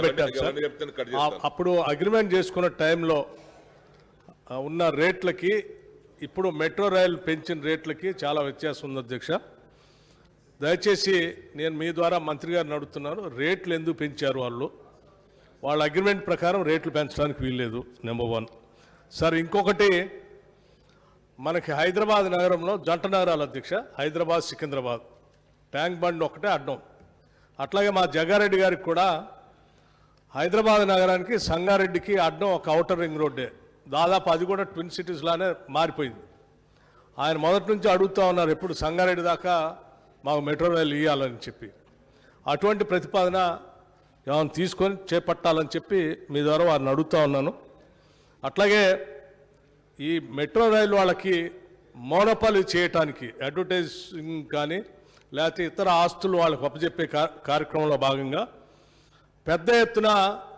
పెట్టారు సార్. అప్పుడు అగ్రిమెంట్ చేసుకున్న టైంలో ఉన్న రేట్లకి ఇప్పుడు మెట్రో రైలు పెంచిన రేట్లకి చాలా వ్యత్యాసం ఉంది అధ్యక్ష. దయచేసి నేను మీ ద్వారా మంత్రి గారిని అడుగుతున్నాను, రేట్లు ఎందుకు పెంచారు వాళ్ళు? వాళ్ళ అగ్రిమెంట్ ప్రకారం రేట్లు పెంచడానికి వీల్లేదు, నెంబర్ 1. సార్ ఇంకొకటి, మనకి హైదరాబాద్ నగరంలో జంట నగరాలు అధ్యక్ష, హైదరాబాద్ సికింద్రాబాద్, ట్యాంక్ బండ్ ఒకటే అడ్డం. అట్లాగే మా జగ్గారెడ్డి గారికి కూడా హైదరాబాద్ నగరానికి సంగారెడ్డికి అడ్డం ఒక ఔటర్ రింగ్ రోడ్డే, దాదాపు అది కూడా ట్విన్ సిటీస్ లానే మారిపోయింది. ఆయన మొదటి నుంచి అడుగుతూ ఉన్నారు ఎప్పుడు సంగారెడ్డి దాకా మాకు మెట్రో రైలు ఇవ్వాలని చెప్పి. అటువంటి ప్రతిపాదన ఏమైనా తీసుకొని చేపట్టాలని చెప్పి మీ ద్వారా వారిని అడుగుతూ ఉన్నాను. అట్లాగే ఈ మెట్రో రైలు వాళ్ళకి మోనోపాలి చేయటానికి అడ్వర్టైజింగ్ కానీ లేకపోతే ఇతర ఆస్తులు వాళ్ళకి అప్పచెప్పే కార్యక్రమంలో భాగంగా పెద్ద ఎత్తున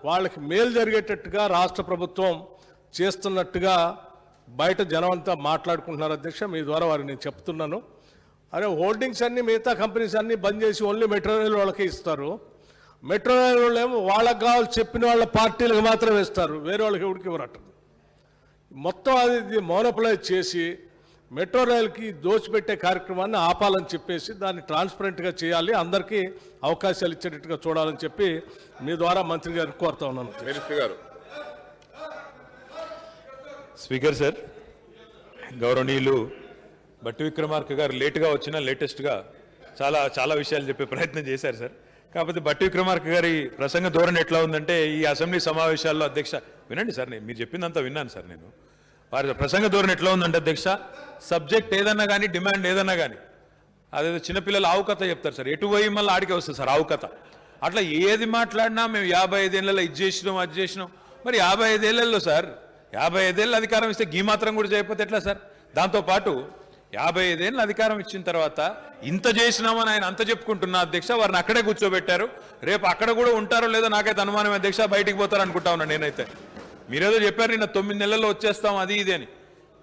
వాళ్ళకి మేలు జరిగేటట్టుగా రాష్ట్ర ప్రభుత్వం చేస్తున్నట్టుగా బయట జనం అంతా మాట్లాడుకుంటున్నారు అధ్యక్ష. మీ ద్వారా వారికి నేను చెప్తున్నాను, అరే హోల్డింగ్స్ అన్నీ మిగతా కంపెనీస్ అన్నీ బంద్ చేసి ఓన్లీ మెట్రో రైలు వాళ్ళకే ఇస్తారు. మెట్రో రైలు వాళ్ళు ఏమో వాళ్ళకి కావాలి చెప్పిన వాళ్ళ పార్టీలకు మాత్రమే ఇస్తారు, వేరే వాళ్ళకి ఎవరికి ఇవ్వరట. మొత్తం అది మోనోపలైజ్ చేసి మెట్రో రైలుకి దోచిపెట్టే కార్యక్రమాన్ని ఆపాలని చెప్పేసి దాన్ని ట్రాన్స్పరెంట్గా చేయాలి, అందరికీ అవకాశాలు ఇచ్చేటట్టుగా చూడాలని చెప్పి మీ ద్వారా మంత్రి గారికి కోరుతా ఉన్నాను. స్పీకర్ సార్, గౌరవనీయులు బట్టి విక్రమార్క గారు లేటుగా వచ్చినా లేటెస్ట్గా చాలా చాలా విషయాలు చెప్పే ప్రయత్నం చేశారు సార్. కాకపోతే బట్టి విక్రమార్క గారి ప్రసంగ ధోరణి ఎట్లా ఉందంటే, ఈ అసెంబ్లీ సమావేశాల్లో అధ్యక్ష వినండి సార్, నేను మీరు చెప్పిందంతా విన్నాను సార్. నేను వారి ప్రసంగ ధోరణి ఎట్లా ఉందంటే అధ్యక్ష, సబ్జెక్ట్ ఏదన్నా కానీ డిమాండ్ ఏదన్నా కానీ అదేదో చిన్నపిల్లలు ఆవు కథ చెప్తారు సార్, ఎటు పోయి మళ్ళీ ఆడికే వస్తుంది సార్ ఆవు కథ. అట్లా ఏది మాట్లాడినా మేము 55 ఏళ్లలో ఇది చేసినాం అది చేసినాం. మరి 55 ఏళ్లలో సార్ 55 ఏళ్ళ అధికారం ఇస్తే గీ మాత్రం కూడా చేయకపోతే ఎట్లా సార్? దాంతోపాటు 55 ఏళ్ళ అధికారం ఇచ్చిన తర్వాత ఇంత చేసినామని ఆయన అంత చెప్పుకుంటున్నా అధ్యక్ష, వారిని అక్కడే కూర్చోబెట్టారు. రేపు అక్కడ కూడా ఉంటారో లేదో నాకైతే అనుమానం అధ్యక్ష, బయటికి పోతారు అనుకుంటా ఉన్నా నేనైతే. మీరేదో చెప్పారు నిన్న 9 నెలల్లో వచ్చేస్తాం అది ఇది అని.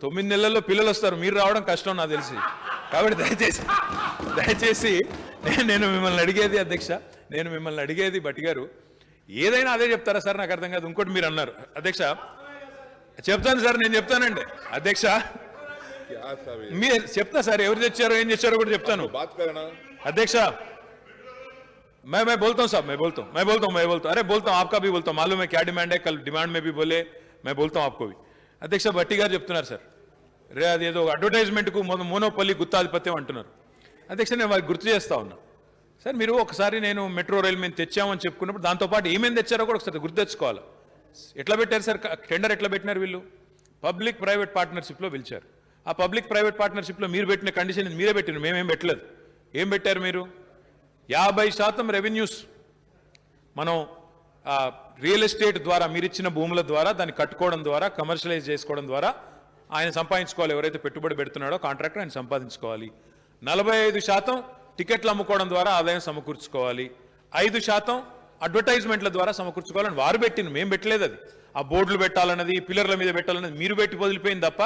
9 నెలల్లో పిల్లలు వస్తారు, మీరు రావడం కష్టం నాకు తెలిసి. కాబట్టి దయచేసి నేను మిమ్మల్ని అడిగేది అధ్యక్ష, నేను మిమ్మల్ని అడిగేది బట్టి గారు, ఏదైనా అదే చెప్తారా సార్? నాకు అర్థం కాదు. ఇంకోటి మీరు అన్నారు అధ్యక్ష, చెప్తాను సార్, నేను చెప్తానండి అధ్యక్ష, మీరు చెప్తా సార్, ఎవరు తెచ్చారో ఏం చేశారో కూడా చెప్తాను అధ్యక్ష. मैं बोलता हूँ साहब, मैं बोलता हूँ, अरे बोलता हूँ, आपका भी बोलता हूँ, मालूम है क्या डिमांड है, कल डिमांड में भी बोले, मैं बोलता हूँ आपको भी. అధ్యక్ష బట్టి గారు చెప్తున్నారు సార్, రే అది ఏదో అడ్వర్టైజ్మెంట్కు మోనోపల్లి గుత్తాధిపత్యం అంటున్నారు అధ్యక్ష. నేను వారికి గుర్తు చేస్తా ఉన్నా సార్, మీరు ఒకసారి నేను మెట్రో రైలు మేము తెచ్చామని చెప్పుకున్నప్పుడు దాంతోపాటు ఏమేమి తెచ్చారో కూడా ఒకసారి గుర్తు తెచ్చుకోవాలి. ఎట్లా పెట్టారు సార్ టెండర్? ఎట్లా పెట్టినారు వీళ్ళు? పబ్లిక్ ప్రైవేట్ పార్ట్నర్షిప్లో పిలిచారు. ఆ పబ్లిక్ ప్రైవేట్ పార్ట్నర్షిప్లో మీరు పెట్టిన కండిషన్ మీరే పెట్టినారు, మేమేం పెట్టలేదు. ఏం పెట్టారు మీరు? 50% రెవెన్యూస్ మనం రియల్ ఎస్టేట్ ద్వారా మీరు ఇచ్చిన భూముల ద్వారా దాన్ని కట్టుకోవడం ద్వారా కమర్షియలైజ్ చేసుకోవడం ద్వారా ఆయన సంపాదించుకోవాలి. ఎవరైతే పెట్టుబడి పెడుతున్నాడో కాంట్రాక్టర్ ఆయన సంపాదించుకోవాలి. 45% టికెట్లు అమ్ముకోవడం ద్వారా ఆదాయం సమకూర్చుకోవాలి. 5% అడ్వర్టైజ్మెంట్ల ద్వారా సమకూర్చుకోవాలని వారు పెట్టింది, మేము పెట్టలేదు. అది ఆ బోర్డులు పెట్టాలన్నది, పిల్లర్ల మీద పెట్టాలన్నది మీరు పెట్టి వదిలిపోయింది తప్ప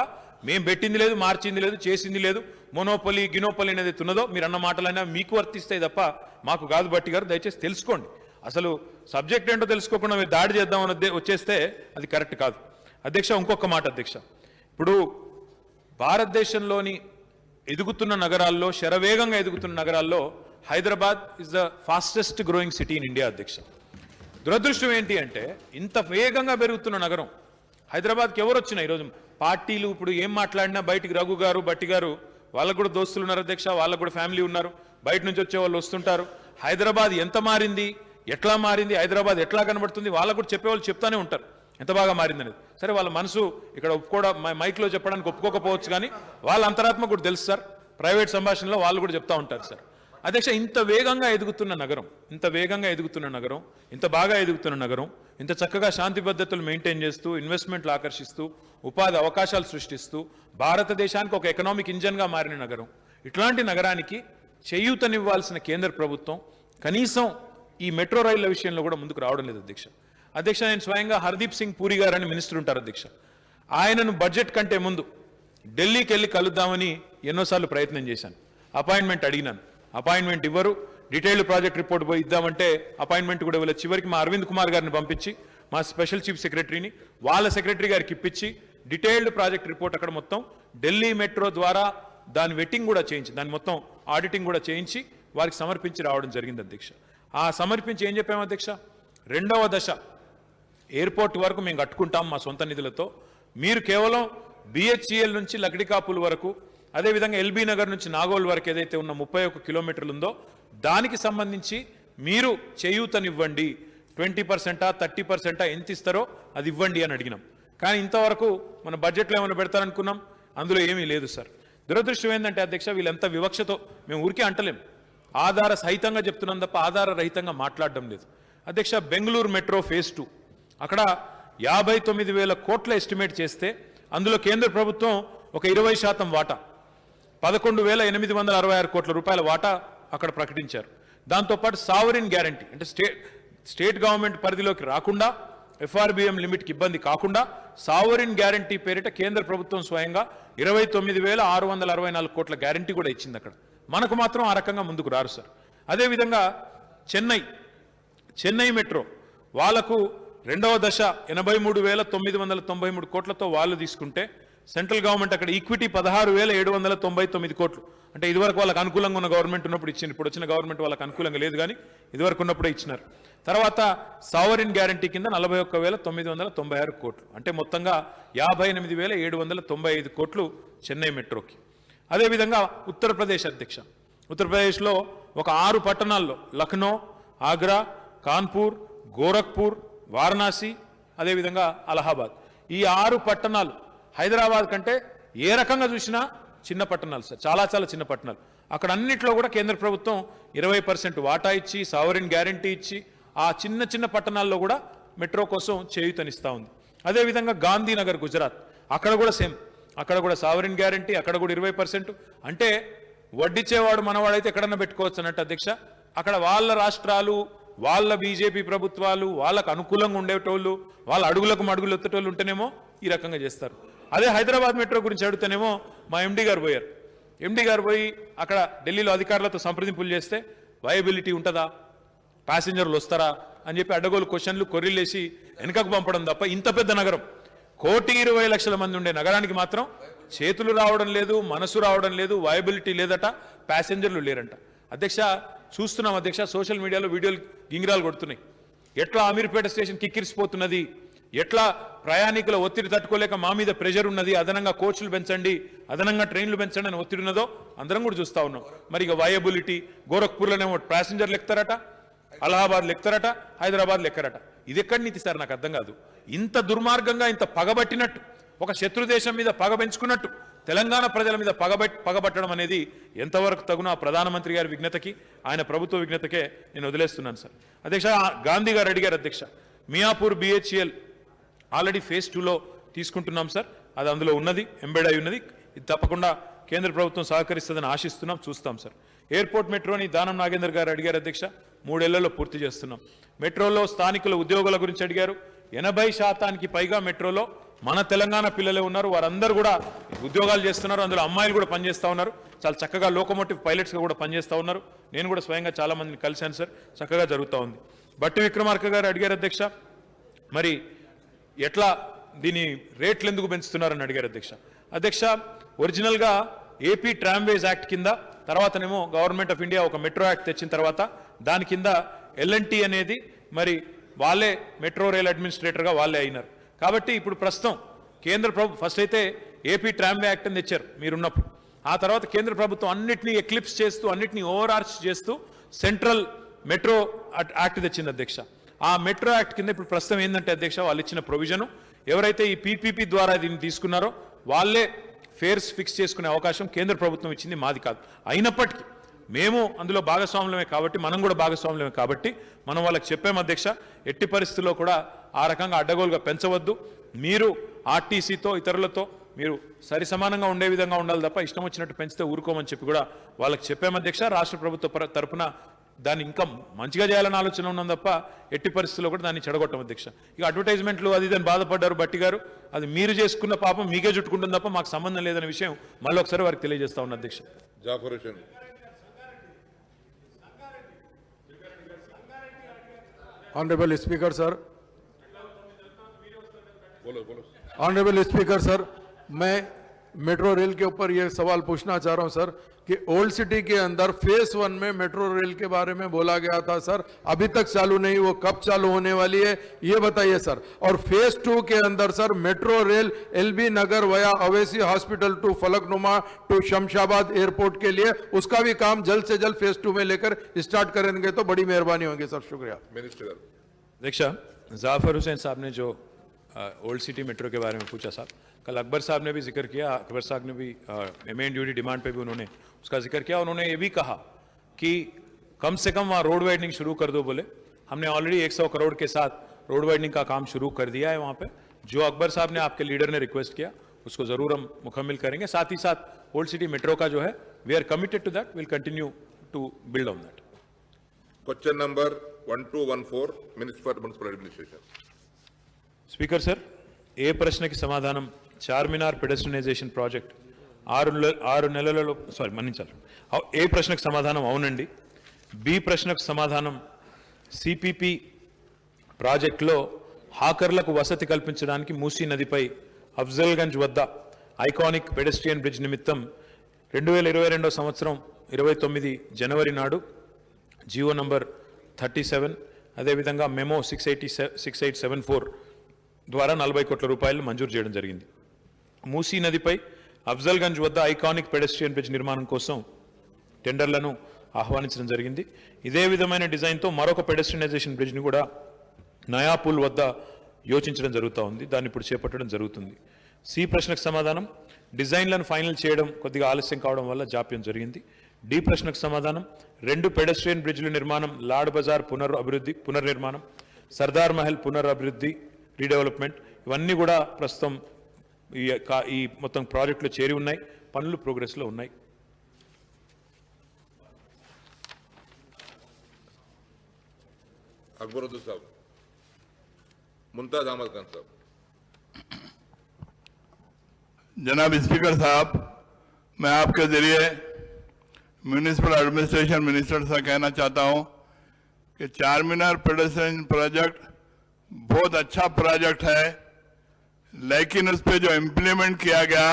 మేము పెట్టింది లేదు, మార్చింది లేదు, చేసింది లేదు. మోనోపలి గినోపలి అనేది ఉన్నదో మీరు అన్న మాటలైనా మీకు వర్తిస్తాయి తప్ప మాకు కాదు. బట్టి గారు దయచేసి తెలుసుకోండి, అసలు సబ్జెక్ట్ ఏంటో తెలుసుకోకుండా మీరు దాడి చేద్దామని వచ్చేస్తే అది కరెక్ట్ కాదు అధ్యక్ష. ఇంకొక మాట అధ్యక్ష, ఇప్పుడు భారతదేశంలోని ఎదుగుతున్న నగరాల్లో, శరవేగంగా ఎదుగుతున్న నగరాల్లో Hyderabad is the fastest growing city in India అధ్యక్ష. దురదృష్టం ఏంటి అంటే ఇంత వేగంగా పెరుగుతున్న నగరం హైదరాబాద్కి ఎవరు వచ్చినా ఈరోజు పార్టీలు ఇప్పుడు ఏం మాట్లాడినా బయటికి రఘు గారు బట్టి గారు వాళ్ళకు కూడా దోస్తులు ఉన్నారు అధ్యక్ష, వాళ్ళకు కూడా ఫ్యామిలీ ఉన్నారు, బయట నుంచి వచ్చే వాళ్ళు వస్తుంటారు. హైదరాబాద్ ఎంత మారింది, ఎట్లా మారింది, హైదరాబాద్ ఎట్లా కనబడుతుంది వాళ్ళకు కూడా చెప్పేవాళ్ళు చెప్తానే ఉంటారు ఎంత బాగా మారిందనేది. సరే వాళ్ళ మనసు ఇక్కడ ఒప్పుకోవడం మైక్లో చెప్పడానికి ఒప్పుకోకపోవచ్చు, కానీ వాళ్ళ అంతరాత్మ కూడా తెలుసు సార్. ప్రైవేట్ సంభాషణలో వాళ్ళు కూడా చెప్తా ఉంటారు సార్. అధ్యక్ష, ఇంత వేగంగా ఎదుగుతున్న నగరం, ఇంత వేగంగా ఎదుగుతున్న నగరం, ఇంత బాగా ఎదుగుతున్న నగరం, ఇంత చక్కగా శాంతి భద్రతలు మెయింటైన్ చేస్తూ ఇన్వెస్ట్మెంట్లు ఆకర్షిస్తూ ఉపాధి అవకాశాలు సృష్టిస్తూ భారతదేశానికి ఒక ఎకనామిక్ ఇంజన్గా మారిన నగరం, ఇట్లాంటి నగరానికి చేయూతనివ్వాల్సిన కేంద్ర ప్రభుత్వం కనీసం ఈ మెట్రో రైళ్ల విషయంలో కూడా ముందుకు రావడం లేదు అధ్యక్ష. నేను స్వయంగా హర్దీప్ సింగ్ పూరి గారు అని మినిస్టర్ ఉంటారు అధ్యక్ష, ఆయనను బడ్జెట్ కంటే ముందు ఢిల్లీకి వెళ్ళి కలుద్దామని ఎన్నోసార్లు ప్రయత్నం చేశాను, అపాయింట్మెంట్ అడిగినాను, అపాయింట్మెంట్ ఇవ్వరు. డీటెయిల్డ్ ప్రాజెక్ట్ రిపోర్ట్ పోయి ఇద్దామంటే అపాయింట్మెంట్ కూడా ఇవ్వలేదు. చివరికి మా అరవింద్ కుమార్ గారిని పంపించి మా స్పెషల్ చీఫ్ సెక్రటరీని వాళ్ళ సెక్రటరీ గారికి ఇప్పించి డీటెయిల్డ్ ప్రాజెక్ట్ రిపోర్ట్ అక్కడ మొత్తం ఢిల్లీ మెట్రో ద్వారా దాని వెట్టింగ్ కూడా చేయించి దాని మొత్తం ఆడిటింగ్ కూడా చేయించి వారికి సమర్పించి రావడం జరిగింది అధ్యక్ష. ఆ సమర్పించి ఏం చెప్పాము అధ్యక్ష, రెండవ దశ ఎయిర్పోర్ట్ వరకు మేము కట్టుకుంటాం మా సొంత నిధులతో, మీరు కేవలం బిహెచ్ఈఎల్ నుంచి లక్డికాపుల్ వరకు అదేవిధంగా ఎల్బీ నగర్ నుంచి నాగోల్ వరకు ఏదైతే ఉన్న 31 కిలోమీటర్లు ఉందో దానికి సంబంధించి మీరు చేయూతనివ్వండి, 20%, 30% ఎంత ఇస్తారో అది ఇవ్వండి అని అడిగినాం. కానీ ఇంతవరకు మన బడ్జెట్లో ఏమైనా పెడతారనుకున్నాం, అందులో ఏమీ లేదు సార్. దురదృష్టం ఏంటంటే అధ్యక్ష, వీళ్ళెంత వివక్షతో మేము ఊరికే అంటలేం, ఆధార సహితంగా చెప్తున్నాం తప్ప ఆధార రహితంగా మాట్లాడడం లేదు. అధ్యక్ష, బెంగళూరు మెట్రో ఫేజ్ 2 అక్కడ 59,000 కోట్ల ఎస్టిమేట్ చేస్తే అందులో కేంద్ర ప్రభుత్వం ఒక 20% వాటా 11,866 కోట్ల రూపాయల వాటా అక్కడ ప్రకటించారు. దాంతోపాటు సావరిన్ గ్యారంటీ అంటే స్టేట్ గవర్నమెంట్ పరిధిలోకి రాకుండా ఎఫ్ఆర్బిఎం లిమిట్కి ఇబ్బంది కాకుండా సావరిన్ గ్యారంటీ పేరిట కేంద్ర ప్రభుత్వం స్వయంగా 29,664 కోట్ల గ్యారంటీ కూడా ఇచ్చింది అక్కడ. మనకు మాత్రం ఆ రకంగా ముందుకు రారు సార్. అదేవిధంగా చెన్నై మెట్రో వాళ్లకు రెండవ దశ 83,993 కోట్లతో వాళ్ళు తీసుకుంటే సెంట్రల్ గవర్నమెంట్ అక్కడ ఈక్విటీ 16,799 కోట్లు, అంటే ఇదివరకు వాళ్ళకి అనుకూలంగా ఉన్న గవర్నమెంట్ ఉన్నప్పుడు ఇచ్చింది, ఇప్పుడు వచ్చిన గవర్నమెంట్ వాళ్ళకి అనుకూలంగా లేదు కానీ ఇదివరకు ఉన్నప్పుడే ఇచ్చినారు. తర్వాత సావరిన్ గ్యారంటీ కింద 41,996 కోట్లు, అంటే మొత్తంగా 58,795 కోట్లు చెన్నై మెట్రోకి. అదేవిధంగా ఉత్తరప్రదేశ్ అధ్యక్ష, ఉత్తరప్రదేశ్లో ఒక 6 పట్టణాల్లో లక్నో, ఆగ్రా, కాన్పూర్, గోరఖ్పూర్, వారణాసి, అదేవిధంగా అలహాబాద్, ఈ 6 పట్టణాలు హైదరాబాద్ కంటే ఏ రకంగా చూసినా చిన్న పట్టణాలు సార్, చాలా చాలా చిన్న పట్టణాలు. అక్కడ అన్నిట్లో కూడా కేంద్ర ప్రభుత్వం 20% వాటా ఇచ్చి సావరిన్ గ్యారంటీ ఇచ్చి ఆ చిన్న చిన్న పట్టణాల్లో కూడా మెట్రో కోసం చేయూతనిస్తూ ఉంది. అదేవిధంగా గాంధీనగర్ గుజరాత్, అక్కడ కూడా సేమ్, అక్కడ కూడా సావరిన్ గ్యారంటీ, అక్కడ కూడా 20%. అంటే వడ్డిచ్చేవాడు మనవాడైతే ఎక్కడన్నా పెట్టుకోవచ్చు అన్నట్టు అధ్యక్ష. అక్కడ వాళ్ళ రాష్ట్రాలు, వాళ్ళ బీజేపీ ప్రభుత్వాలు, వాళ్ళకు అనుకూలంగా ఉండేటోళ్ళు, వాళ్ళ అడుగులకు మడుగులు ఎత్తేటోళ్ళు ఉంటేనేమో ఈ రకంగా చేస్తారు. అదే హైదరాబాద్ మెట్రో గురించి అడుగుతానేమో మా ఎండీ గారు పోయారు. ఎండీ గారు పోయి అక్కడ ఢిల్లీలో అధికారులతో సంప్రదింపులు చేస్తే వయబిలిటీ ఉంటుందా, ప్యాసింజర్లు వస్తారా అని చెప్పి అడ్డగోలు క్వశ్చన్లు కొర్రీలేసి వెనుకకు పంపడం తప్ప ఇంత పెద్ద నగరం 1,20,00,000 మంది ఉండే నగరానికి మాత్రం చేతులు రావడం లేదు, మనసు రావడం లేదు, వయబిలిటీ లేదట, ప్యాసింజర్లు లేరంట. అధ్యక్ష, చూస్తున్నాం అధ్యక్ష, సోషల్ మీడియాలో వీడియోలు గింగిరాలు కొడుతున్నాయి. ఎట్లా అమీర్పేట స్టేషన్ కిక్కిరిసిపోతున్నది, ఎట్లా ప్రయాణికుల ఒత్తిడి తట్టుకోలేక మా మీద ప్రెషర్ ఉన్నది, అదనంగా కోచ్లు పెంచండి, అదనంగా ట్రైన్లు పెంచండి అని ఒత్తిడి ఉన్నదో అందరం కూడా చూస్తూ ఉన్నాం. మరి ఇక వయబిలిటీ గోరఖ్పూర్లోనేమో ప్యాసింజర్లు ఎక్కుతారట, అలహాబాద్లు ఎక్కుతారట, హైదరాబాద్లు ఎక్కరట. ఇది ఎక్కడి నీతి సార్, నాకు అర్థం కాదు. ఇంత దుర్మార్గంగా, ఇంత పగబట్టినట్టు, ఒక శత్రు దేశం మీద పగ పెంచుకున్నట్టు తెలంగాణ ప్రజల మీద పగబట్టడం అనేది ఎంతవరకు తగునో ఆ ప్రధానమంత్రి గారి విజ్ఞతకి, ఆయన ప్రభుత్వ విజ్ఞతకే నేను వదిలేస్తున్నాను సార్. అధ్యక్ష, గాంధీ గారు అడిగారు అధ్యక్ష, మియాపూర్ బిహెచ్ఎల్ ఆల్రెడీ ఫేజ్ 2లో తీసుకుంటున్నాం సార్, అది అందులో ఉన్నది, ఎంబెడ్ అయి ఉన్నది, ఇది తప్పకుండా కేంద్ర ప్రభుత్వం సహకరిస్తుందని ఆశిస్తున్నాం, చూస్తాం సార్. ఎయిర్పోర్ట్ మెట్రోని దానం నాగేందర్ గారు అడిగారు అధ్యక్ష, 3 ఏళ్లలో పూర్తి చేస్తున్నాం. మెట్రోలో స్థానికుల ఉద్యోగుల గురించి అడిగారు. 80% పైగా మెట్రోలో మన తెలంగాణ పిల్లలే ఉన్నారు, వారందరూ కూడా ఉద్యోగాలు చేస్తున్నారు, అందులో అమ్మాయిలు కూడా పనిచేస్తూ ఉన్నారు, చాలా చక్కగా లోకోమోటివ్ పైలట్స్గా కూడా పనిచేస్తూ ఉన్నారు. నేను కూడా స్వయంగా చాలా మందిని కలిశాను సార్, చక్కగా జరుగుతూ ఉంది. బట్టి విక్రమార్క గారు అడిగారు అధ్యక్ష, మరి ఎట్లా దీని రేట్లు ఎందుకు పెంచుతున్నారని అడిగారు అధ్యక్ష. అధ్యక్ష, ఒరిజినల్గా ఏపీ ట్రామ్వేజ్ యాక్ట్ కింద, తర్వాతనేమో గవర్నమెంట్ ఆఫ్ ఇండియా ఒక మెట్రో యాక్ట్ తెచ్చిన తర్వాత దాని కింద ఎల్ఎన్టీ అనేది మరి వాళ్ళే మెట్రో రైల్ అడ్మినిస్ట్రేటర్గా వాళ్ళే అయినారు. కాబట్టి ఇప్పుడు ప్రస్తుతం కేంద్ర ప్రభుత్వం ఫస్ట్ అయితే ఏపీ ట్రామ్వే యాక్ట్ అని తెచ్చారు మీరున్నప్పుడు, ఆ తర్వాత కేంద్ర ప్రభుత్వం అన్నిటినీ ఎక్లిప్స్ చేస్తూ, అన్నిటినీ ఓవర్ ఆర్చ్ చేస్తూ సెంట్రల్ మెట్రో యాక్ట్ తెచ్చింది అధ్యక్ష. ఆ మెట్రో యాక్ట్ కింద ఇప్పుడు ప్రస్తుతం ఏంటంటే అధ్యక్ష, వాళ్ళు ఇచ్చిన ప్రొవిజను, ఎవరైతే ఈ పీపీపీ ద్వారా దీన్ని తీసుకున్నారో వాళ్ళే ఫేర్స్ ఫిక్స్ చేసుకునే అవకాశం కేంద్ర ప్రభుత్వం ఇచ్చింది, మాది కాదు. అయినప్పటికీ మేము అందులో భాగస్వాములమే కాబట్టి, మనం కూడా భాగస్వాములమే కాబట్టి మనం వాళ్ళకి చెప్పాము అధ్యక్ష, ఎట్టి పరిస్థితుల్లో కూడా ఆ రకంగా అడ్డగోలుగా పెంచవద్దు, మీరు ఆర్టీసీతో ఇతరులతో మీరు సరి సమానంగా ఉండే విధంగా ఉండాలి తప్ప ఇష్టం వచ్చినట్టు పెంచితే ఊరుకోమని చెప్పి కూడా వాళ్ళకి చెప్పాము అధ్యక్ష. రాష్ట్ర ప్రభుత్వ తరపున దాన్ని ఇంకా మంచిగా చేయాలని ఆలోచన ఉన్నాం తప్ప ఎట్టి పరిస్థితుల్లో కూడా దాన్ని చెడగొట్టం అధ్యక్ష. ఇక అడ్వర్టైజ్మెంట్లు అది దాన్ని బాధపడ్డారు బట్టి గారు, అది మీరు చేసుకున్న పాపం మీకే చుట్టుకుంటుంది తప్ప మాకు సంబంధం లేదనే విషయం మళ్ళీ ఒకసారి వారికి తెలియజేస్తా ఉన్నా అధ్యక్ష. Jafar Hussain. Honorable Speaker, sir. बोलो बोलो ऑनरेबल स्पीकर सर, मैं मेट्रो रेल के ऊपर यह सवाल पूछना चाह रहा हूं सर कि ओल्ड सिटी के अंदर फेज 1 में मेट्रो रेल के बारे में बोला गया था सर, अभी तक चालू नहीं, वो कब चालू होने वाली है ये बताइए सर। और फेज 2 के अंदर sir metro rail LB Nagar via Owaisi hospital to Falaknuma to Shamshabad airport के लिए उसका भी काम जल्द से जल्द फेज 2 में लेकर स्टार्ट करेंगे तो बड़ी मेहरबानी होगी सर। शुक्रिया। मिनिस्टर गाరు अध्यक्षा, जाफर हुसैन साहब ने जो ओल्ड सिटी मेट्रो के बारे में पूछा साहब, कल अकबर साहब ने भी जिक्र किया, अकबर साहब ने भी मेन ड्यूटी डिमांड पे भी उन्होंने उसका जिक्र किया। उन्होंने ये भी कहा कि कम से कम वहाँ रोड वाइडनिंग शुरू कर दो बोले। हमने ऑलरेडी 100 करोड़ के साथ रोड वाइडनिंग का काम शुरू कर दिया है वहाँ पे। जो अकबर साहब ने आपके लीडर ने रिक्वेस्ट किया उसको जरूर हम मुकम्मल करेंगे। साथ ही साथ ओल्ड सिटी मेट्रो का जो है we are committed to that, will continue to build on that. Question number 1214 minister for municipal administration. Speaker sir, ఏ ప్రశ్నకి సమాధానం చార్మినార్ పెడెస్ట్రియనైజేషన్ ప్రాజెక్ట్ 6 నెలలలో మన్నించాలి. ఏ ప్రశ్నకు సమాధానం అవునండి. బి ప్రశ్నకు సమాధానం సిపిపి ప్రాజెక్టులో హాకర్లకు వసతి కల్పించడానికి మూసీ నదిపై అఫ్జల్గంజ్ వద్ద ఐకానిక్ పెడెస్ట్రియన్ బ్రిడ్జ్ నిమిత్తం 2022 సంవత్సరం 29 జనవరి నాడు జియో నంబర్ 37 అదేవిధంగా మెమో 6874 ద్వారా 40 కోట్ల రూపాయలు మంజూరు చేయడం జరిగింది. మూసీ నదిపై అఫ్జల్గంజ్ వద్ద ఐకానిక్ పెడెస్ట్రియన్ బ్రిడ్జ్ నిర్మాణం కోసం టెండర్లను ఆహ్వానించడం జరిగింది. ఇదే విధమైన డిజైన్తో మరొక పెడెస్ట్రియనైజేషన్ బ్రిడ్జ్ని కూడా నయాపూల్ వద్ద యోచించడం జరుగుతూ ఉంది. దాన్ని ఇప్పుడు చేపట్టడం జరుగుతుంది. సి ప్రశ్నకు సమాధానం డిజైన్లను ఫైనల్ చేయడం కొద్దిగా ఆలస్యం కావడం వల్ల జాప్యం జరిగింది. డి ప్రశ్నకు సమాధానం 2 పెడెస్ట్రియన్ బ్రిడ్జ్ల నిర్మాణం, లాడ్ బజార్ పునర్నిర్మాణం, సర్దార్ మహల్ పునరభివృద్ధి రీడెవలప్మెంట్ ఇవన్నీ కూడా ప్రస్తుతం ఈ మొత్తం ప్రాజెక్టులో చేరి ఉన్నాయి, పనులు ప్రోగ్రెస్లో ఉన్నాయి. अकबरुद्दीन साहब, मुमताज अहमद खान साहब। जनाब स्पीकर साहब, मैं आपके जरिए म्यूनिसिपल एडमिनिस्ट्रेशन मिनिस्टर से कहना चाहता हूं कि चारमीनार पेडेस्ट्रियन प्रोजेक्ट बहुत अच्छा प्रोजेक्ट है, लेकिन उस पर जो इम्प्लीमेंट किया गया,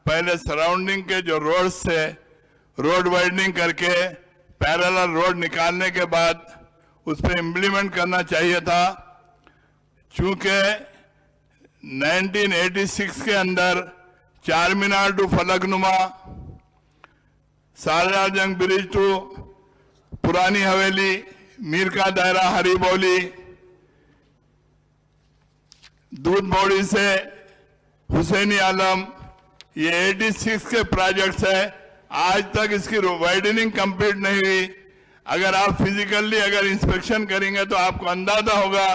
पहले सराउंडिंग के जो रोड्स थे रोड वाइडनिंग करके पैरेलल रोड निकालने के बाद उस पर इम्प्लीमेंट करना चाहिए था। चूंकि 1986 के अंदर Charminar to Falaknuma, Salarjung bridge to Purani Haveli, Mir का दायरा हरिबौली, दूध बौड़ी से हुसैनी आलम, ये 86 के प्रोजेक्ट्स है। आज तक इसकी वाइडनिंग कंप्लीट नहीं हुई। अगर आप फिजिकली अगर इंस्पेक्शन करेंगे तो आपको अंदाजा होगा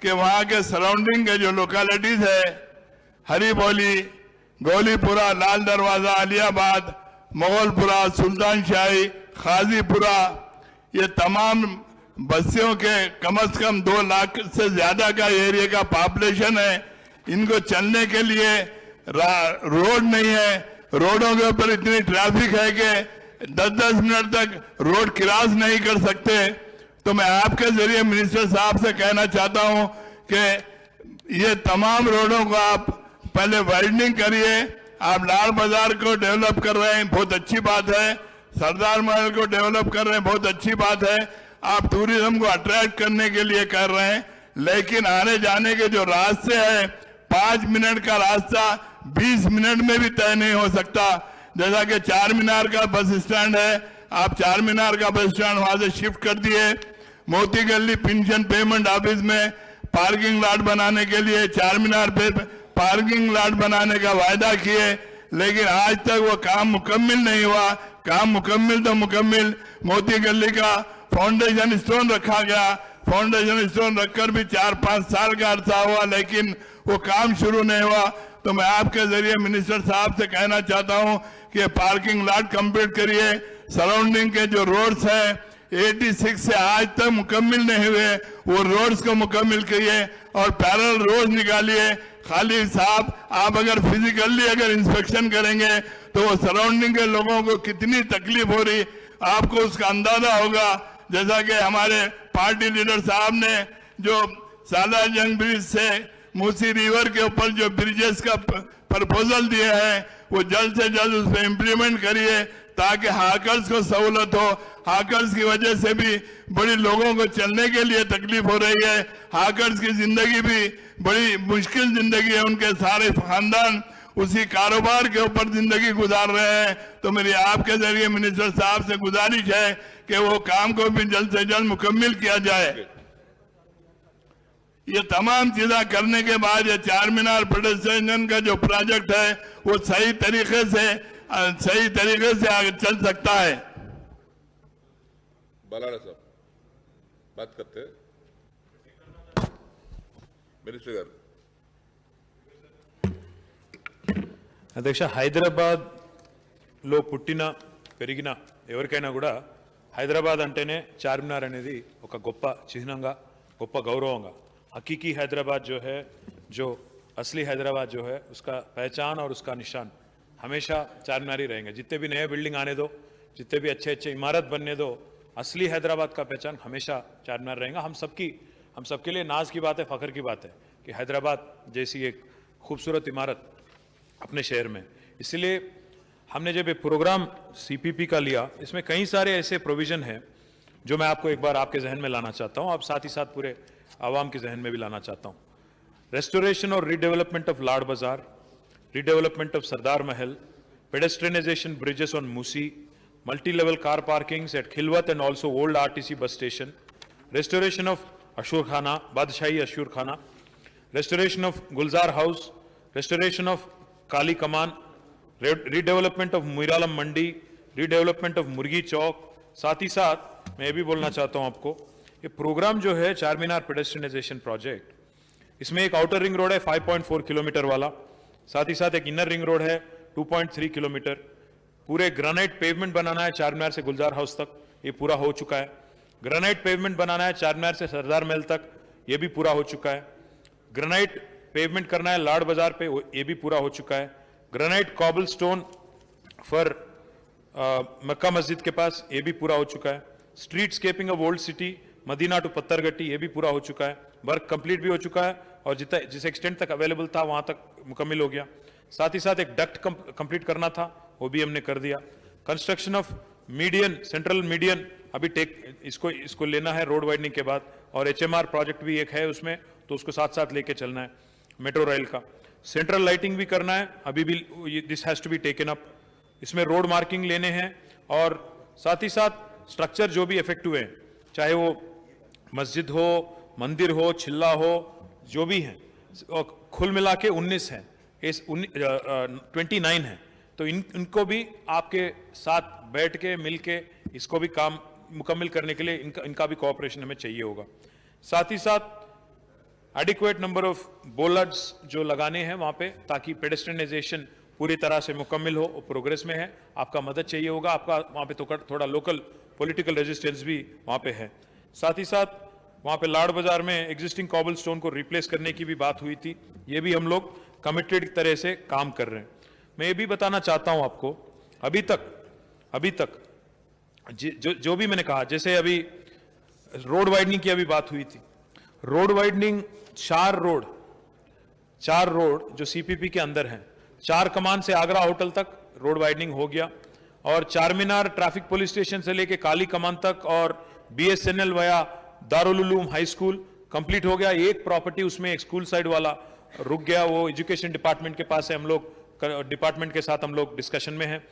कि वहां के सराउंडिंग के जो लोकेलिटीज है, हरिबौली, गोलीपुरा, लाल दरवाजा, अलियाबाद, मुगलपुरा, सुल्तान शाही, खाजीपुरा, ये तमाम बस्तियों के कम से कम 2 लाख से ज्यादा का एरिया का पॉपुलेशन है। इनको चलने के लिए रोड नहीं है, रोडों के ऊपर इतनी ट्रैफिक है कि 10-10 मिनट तक रोड क्रॉस नहीं कर सकते। तो मैं आपके जरिए मिनिस्टर साहब से कहना चाहता हूं कि ये तमाम रोडों को आप पहले वाइडनिंग करिए। आप लाल बाजार को डेवलप कर रहे हैं, बहुत अच्छी बात है। सरदार महल को डेवलप कर रहे हैं, बहुत अच्छी बात है। आप टूरिज्म को अट्रैक्ट करने के लिए कर रहे हैं, लेकिन आने जाने के जो रास्ते हैं 5 मिनट का रास्ता 20 मिनट में भी तय नहीं हो सकता। जैसा कि चारमीनार का बस स्टैंड है, आप चारमीनार का बस स्टैंड वहां से शिफ्ट कर दिए। मोती गली पेंशन पेमेंट ऑफिस में पार्किंग लॉट बनाने के लिए चारमीनार पे पार्किंग लॉट बनाने का वायदा किए, लेकिन आज तक वो काम मुकम्मल नहीं हुआ। काम मुकम्मल तो मुकम्मल, मोती गली का फाउंडेशन स्टोन रखा गया, फाउंडेशन स्टोन रखकर भी 4-5 साल का अरसा हुआ, लेकिन वो काम शुरू नहीं हुआ। तो मैं आपके जरिए मिनिस्टर साहब से कहना चाहता हूं कि पार्किंग लॉट कंप्लीट करिए। सराउंडिंग के जो रोड्स हैं 86 से आज तक मुकम्मल नहीं हुए, वो रोड्स को मुकम्मल करिए और पैरेलल रोड निकालिए। खाली साहब, आप अगर फिजिकली अगर इंस्पेक्शन करेंगे तो वो सराउंडिंग के लोगों को कितनी तकलीफ हो रही आपको उसका अंदाजा होगा। जैसा कि हमारे पार्टी लीडर साहब ने जो साला जंग ब्रिज से मूसी रिवर के ऊपर जो ब्रिजेस का प्रपोजल दिया है वो जल्द से जल्द उस पर इम्प्लीमेंट करिए ताकि हाकर्स को सहूलत हो। हाकर्स की वजह से भी बड़ी लोगों को चलने के लिए तकलीफ हो रही है। हाकर्स की जिंदगी भी बड़ी मुश्किल जिंदगी है, उनके सारे खानदान उसी कारोबार के ऊपर जिंदगी गुजार रहे हैं। तो मेरी आपके जरिए मिनिस्टर साहब से गुजारिश है कि वो काम को भी जल्द से जल्द मुकम्मल किया जाए। ये तमाम चीजें करने के बाद ये चार मीनार पेडेस्ट्रियन का जो प्रोजेक्ट है वो सही तरीके से आगे चल सकता है। बालाला साहब बात करते हैं। मिनिस्टर गाరు అధ్యక్ష, హైదరాబాద్లో పుట్టిన పెరిగిన ఎవరికైనా కూడా హైదరాబాద్ అంటేనే చార్మినార్ అనేది ఒక గొప్ప చిహ్నంగా, గొప్ప గౌరవంగా, हकीकी हैदराबाद जो है, जो असली हैदराबाद जो है, उसका पहचान और उसका निशान हमेशा चारमीनार ही रहेंगे। जितने भी नए बिल्डिंग आने दो, जितने भी अच्छे अच्छे इमारत बनने दो, असली हैदराबाद का पहचान हमेशा चारमीनार रहेगा। हम सबके लिए नाज की बात है, फख्र की बात है कि हैदराबाद जैसी एक खूबसूरत इमारत अपने शहर में। इसलिए हमने जब ये प्रोग्राम CPP का लिया, इसमें कई सारे ऐसे प्रोविजन हैं जो मैं आपको एक बार आपके जहन में लाना चाहता हूँ, अब साथ ही साथ पूरे आवाम के जहन में भी लाना चाहता हूँ। रेस्टोरेशन और रीडेवलपमेंट ऑफ लाड बाजार, redevelopment of Sardar Mahal, pedestrianisation bridges on Musi, multi level car parkings at Khilwat and also old RTC bus station, restoration of Ashur Khana, Badshai Ashur Khana, restoration of Gulzar House, restoration of Kali Kaman, redevelopment of Muiralam Mandi, redevelopment of Murgi Chowk। साथ ही साथ मैं ये भी बोलना चाहता हूं आपको, ये प्रोग्राम जो है चारमीनार पेडेस्ट्रियनाइजेशन प्रोजेक्ट, इसमें एक आउटर रिंग रोड है 5.4 किलोमीटर वाला, साथ ही साथ एक इनर रिंग रोड है 2.3 किलोमीटर, पूरे ग्रेनाइट पेवमेंट बनाना है चारमीनार से गुलजार हाउस तक, ये पूरा हो चुका है। ग्रेनाइट पेवमेंट बनाना है चारमीनार से सरदार महल तक, ये भी पूरा हो चुका है। ग्रेनाइट पेवमेंट करना है लाड बाजार पे, ये भी पूरा हो चुका है। Granite cobblestone for Mecca Masjid के पास, ये भी पूरा हो चुका है। Streetscaping of old city Madina to Pathargatti, ये भी पूरा हो चुका है। वर्क कंप्लीट भी हो चुका है और जिस एक्सटेंट तक अवेलेबल था वहां तक मुकम्मल हो गया। साथ ही साथ एक डक्ट कंप्लीट करना था, वो भी हमने कर दिया। Construction of median, central median अभी इसको लेना है रोड वाइडनिंग के बाद, और HMR प्रोजेक्ट भी एक है उसमें, तो उसको साथ साथ लेके चलना है। मेट्रो रेल का सेंट्रल लाइटिंग भी करना है, अभी भी this has to be taken up. इसमें रोड मार्किंग लेने हैं और साथ ही साथ स्ट्रक्चर जो भी इफेक्ट हुए हैं, चाहे वो मस्जिद हो, मंदिर हो, चिल्ला हो, जो भी हैं, कुल मिला के 19 हैं, 29 हैं, तो इनको भी आपके साथ बैठ के मिल के इसको भी काम मुकम्मल करने के लिए इनका भी कोऑपरेशन हमें चाहिए होगा। साथ ही साथ एडिक्वेट नंबर ऑफ बोलर्स जो लगाने हैं वहां पे, ताकि पेडेस्ट्रियनाइजेशन पूरी तरह से मुकम्मल हो, प्रोग्रेस में है, आपका मदद चाहिए होगा, आपका वहां पे तो थोड़ा लोकल पॉलिटिकल रेजिस्टेंस भी वहां पे है। साथ ही साथ वहां पे लाड बाजार में एग्जिस्टिंग कॉबल स्टोन को रिप्लेस करने की भी बात हुई थी, ये भी हम लोग कमिटेड तरह से काम कर रहे हैं। मैं ये भी बताना चाहता हूं आपको, अभी तक जो भी मैंने कहा, जैसे अभी रोड वाइडनिंग की अभी बात हुई थी, रोड वाइडनिंग चार रोड जो CPP के अंदर हैं, 4 कमान से आगरा होटल तक रोड वाइडनिंग हो गया, और चारमीनार ट्रैफिक पुलिस स्टेशन से लेके काली कमान तक और BSNL वया Darul Uloom high school complete हो गया। एक प्रॉपर्टी उसमें एक स्कूल साइड वाला रुक गया, वो एजुकेशन डिपार्टमेंट के पास है, हम लोग डिपार्टमेंट के साथ हम लोग डिस्कशन में हैं।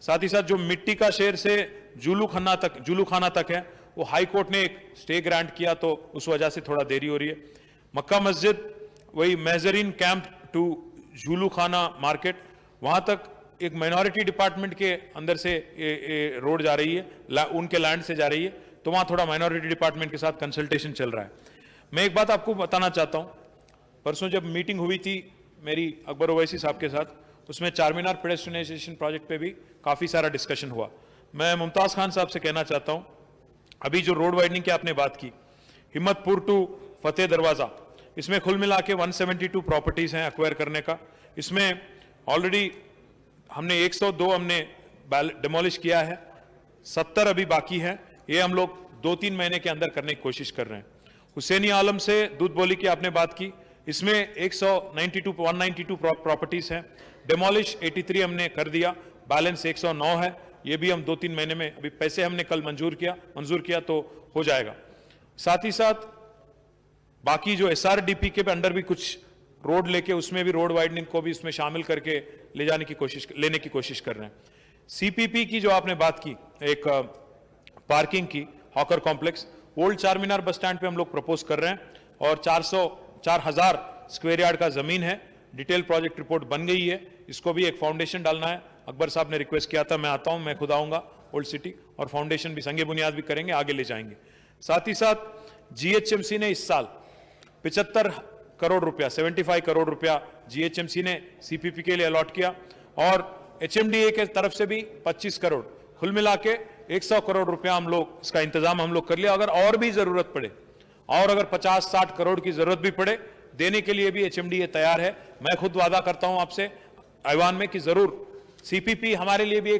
साथ ही साथ जो मिट्टी का शहर से जुलू खाना तक है, वो हाई कोर्ट ने एक स्टे ग्रांट किया, तो उस वजह से थोड़ा देरी हो रही है। मक्का मस्जिद वही मेजरीन कैंप टू जुलू खाना मार्केट, वहां तक एक माइनॉरिटी डिपार्टमेंट के अंदर से रोड जा रही है, उनके लैंड से जा रही है, तो वहां थोड़ा माइनॉरिटी डिपार्टमेंट के साथ कंसल्टेशन चल रहा है। मैं एक बात आपको बताना चाहता हूं, परसों जब मीटिंग हुई थी मेरी अकबर ओवैसी साहब के साथ, उसमें चारमीनार पेडेस्ट्रियनाइजेशन प्रोजेक्ट पे भी काफी सारा डिस्कशन हुआ। मैं मुमताज खान साहब से कहना चाहता हूं, अभी जो रोड वाइडनिंग की आपने बात की, हिम्मतपुर टू फतेह दरवाजा, इसमें कुल मिला के 172 प्रॉपर्टीज हैं एक्वायर करने का। इसमें ऑलरेडी हमने 102 हमने डिमोलिश किया है, 70 अभी बाकी है, ये हम लोग 2-3 महीने के अंदर करने की कोशिश कर रहे हैं। हुसैनी आलम से दूध बोली की आपने बात की, इसमें 192 प्रॉपर्टीज हैं, डेमोलिश 83 हमने कर दिया, बैलेंस 109 है, ये भी हम 2-3 महीने में, अभी पैसे हमने कल मंजूर किया तो हो जाएगा। साथ ही साथ बाकी जो SRDP के अंडर भी कुछ रोड लेके उसमें भी रोड वाइडनिंग को भी इसमें शामिल करके लेने की कोशिश कर रहे हैं। CPP की जो आपने बात की, एक पार्किंग की, हॉकर कॉम्प्लेक्स, ओल्ड चार मीनार बस स्टैंड पे हम लोग प्रपोज कर रहे हैं और 4,000 स्क्वायर यार्ड का जमीन है, डिटेल प्रोजेक्ट रिपोर्ट बन गई है, इसको भी एक फाउंडेशन डालना है। अकबर साहब ने रिक्वेस्ट किया था, मैं आता हूं, मैं खुद आऊंगा ओल्ड सिटी, और फाउंडेशन भी संगे बुनियाद भी करेंगे, आगे ले जाएंगे। साथ ही साथ GHMC ने इस साल 75 करोड़ रुपया, 75 करोड़ रुपया GHMC ने CPP के लिए अलॉट किया, और HMDA के तरफ से भी 25 करोड़, कुल मिला के 100 करोड़ रुपया हम लोग इसका इंतजाम हम लोग कर लिया। अगर और भी जरूरत पड़े, और अगर 50-60 करोड़ की जरूरत भी पड़े, देने के लिए भी HMDA तैयार है। मैं खुद वादा करता हूं आपसे ऐवान में कि जरूर CPP हमारे लिए भी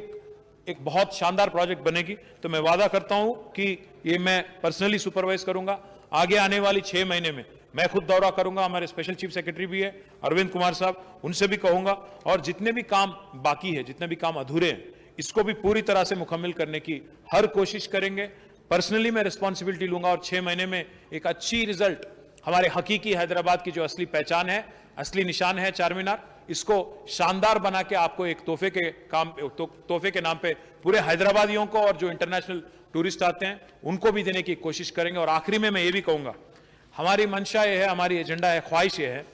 एक बहुत शानदार प्रोजेक्ट बनेगी, तो मैं वादा करता हूं कि ये मैं पर्सनली सुपरवाइज करूंगा। आगे आने वाली 6 महीने में मैं खुद दौरा करूंगा, हमारे स्पेशल चीफ सेक्रेटरी भी है अरविंद कुमार साहब, उनसे भी कहूंगा, और जितने भी काम बाकी है, जितने भी काम अधूरे हैं, इसको भी पूरी तरह से मुकम्मल करने की हर कोशिश करेंगे। पर्सनली मैं रिस्पॉन्सिबिलिटी लूंगा, और 6 महीने में एक अच्छी रिजल्ट, हमारे हकीकी हैदराबाद की जो असली पहचान है, असली निशान है चार मीनार, इसको शानदार बना के आपको एक तोहफे के नाम पे पूरे हैदराबादियों को और जो इंटरनेशनल टूरिस्ट आते हैं उनको भी देने की कोशिश करेंगे। और आखिरी में मैं ये भी कहूंगा, हमारी मंशा ये है, हमारी एजेंडा है, ख्वाहिश ये है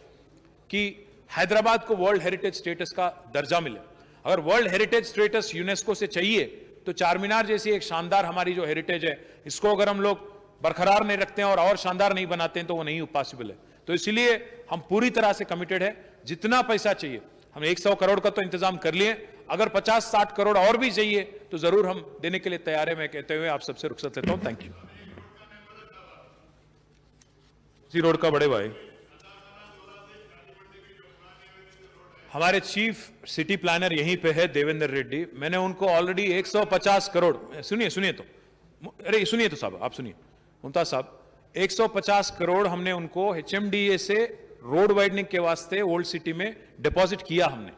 कि हैदराबाद को वर्ल्ड हेरिटेज स्टेटस का दर्जा मिले। अगर वर्ल्ड हेरिटेज स्टेटस यूनेस्को से चाहिए तो चार मीनार जैसी एक शानदार हमारी जो हेरिटेज है, इसको अगर हम लोग बरकरार नहीं रखते हैं और शानदार नहीं बनाते हैं तो वो नहीं पॉसिबल है। तो इसलिए हम पूरी तरह से कमिटेड है, जितना पैसा चाहिए, हम 100 करोड़ का तो इंतजाम कर लिए, अगर 50-60 करोड़ और भी चाहिए तो जरूर हम देने के लिए तैयार है। मैं कहते हुए आप सबसे रुखसत लेता हूं, थैंक यू। जी रोड का बड़े भाई, हमारे चीफ सिटी प्लानर यहीं पे है देवेंद्र रेड्डी, मैंने उनको ऑलरेडी 150 करोड़, सुनिए तो, अरे सुनिए तो साहब, आप सुनिए मुमताज साहब, 150 करोड़ हमने उनको HMDA से रोड वाइडनिंग के वास्ते ओल्ड सिटी में डिपॉजिट किया हमने,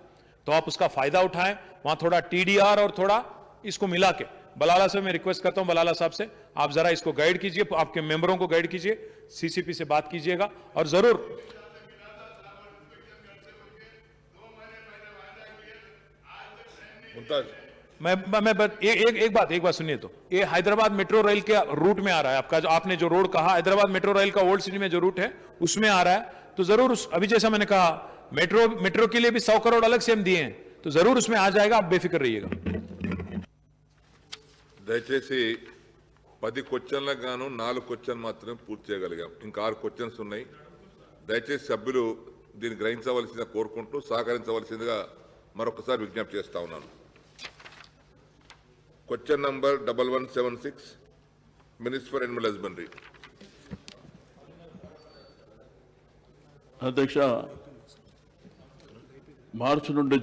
तो आप उसका फायदा उठाएं। वहां थोड़ा TDR और थोड़ा इसको मिला के, बलाला से मैं रिक्वेस्ट करता हूं, बलाला साहब से आप जरा इसको गाइड कीजिए, आपके मेंबरों को गाइड कीजिए, CCP से बात कीजिएगा, और जरूर एक बात सुनिए तो, ये हैदराबाद मेट्रो रेल के रूट में आ रहा है आपका, जो आपने जो रोड कहा, हैदराबाद मेट्रो रेल का ओल्ड सिटी में जो रूट है उसमें आ रहा है, तो जरूर अभी जैसा मैंने कहा मेट्रो के लिए भी 100 करोड़ अलग से हम दिए हैं, तो जरूर उसमें आ जाएगा, आप बेफिक्र रहिएगा। దయచేసి 10 క్వశ్చన్లకు గాను 4 క్వశ్చన్ మాత్రమే పూర్తి చేయగలిగాం, ఇంకా 6 క్వశ్చన్స్ ఉన్నాయి. దయచేసి సభ్యులు దీన్ని గ్రహించవలసిందిగా కోరుకుంటూ సహకరించవలసిందిగా మరొకసారి విజ్ఞప్తి చేస్తా ఉన్నాను. Question number 1176 minister for Animal husbandry. అధ్యక్ష, మార్చి నుండి